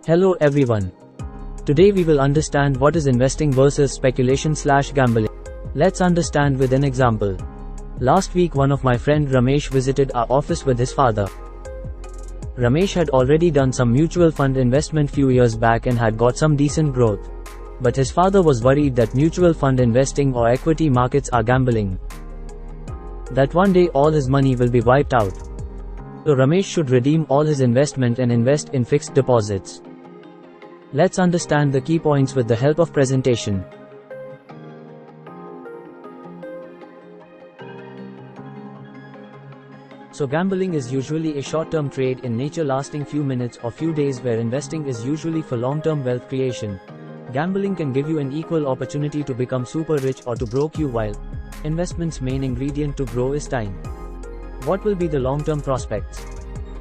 Hello everyone. Today we will understand what is investing versus speculation/gambling. Let's understand with an example. Last week one of my friend Ramesh visited our office with his father. Ramesh had already done some mutual fund investment few years back and had got some decent growth. But his father was worried that mutual fund investing or equity markets are gambling. That one day all his money will be wiped out. So Ramesh should redeem all his investment and invest in fixed deposits. Let's understand the key points with the help of presentation. So gambling is usually a short-term trade in nature lasting few minutes or few days, where investing is usually for long-term wealth creation. Gambling can give you an equal opportunity to become super rich or to broke you, while investment's main ingredient to grow is time. What will be the long-term prospects?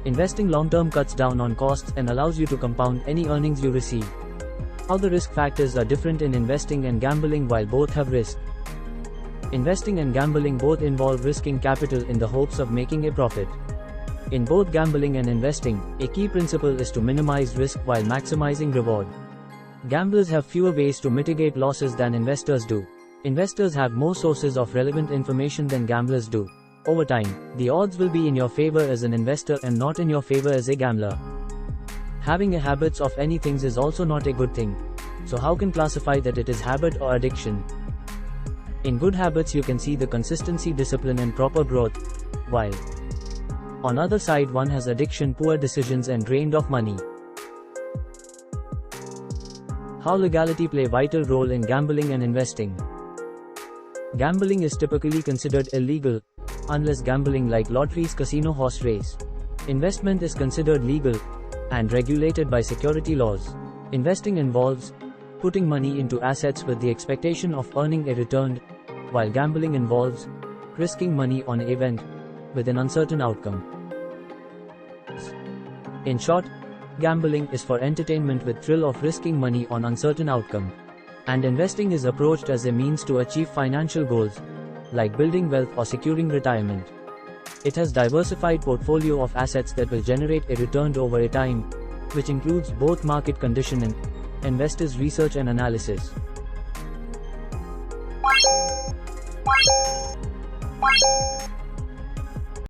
Investing long-term cuts down on costs and allows you to compound any earnings you receive. How the risk factors are different in investing and gambling while both have risk. Investing and gambling both involve risking capital in the hopes of making a profit. In both gambling and investing, a key principle is to minimize risk while maximizing reward. Gamblers have fewer ways to mitigate losses than investors do. Investors have more sources of relevant information than gamblers do. Over time, the odds will be in your favor as an investor and not in your favor as a gambler. Having a habit of anything is also not a good thing. So how can classify that it is habit or addiction? In good habits you can see the consistency, discipline and proper growth, while on other side one has addiction, poor decisions and drained of money. How legality play vital role in gambling and investing. Gambling is typically considered illegal, unless gambling like lotteries, casino, horse race. Investment is considered legal and regulated by security laws. Investing involves putting money into assets with the expectation of earning a return, while gambling involves risking money on an event with an uncertain outcome. In short, gambling is for entertainment with thrill of risking money on uncertain outcome, and investing is approached as a means to achieve financial goals, like building wealth or securing retirement. It has diversified portfolio of assets that will generate a return over a time, which includes both market condition and investors' research and analysis.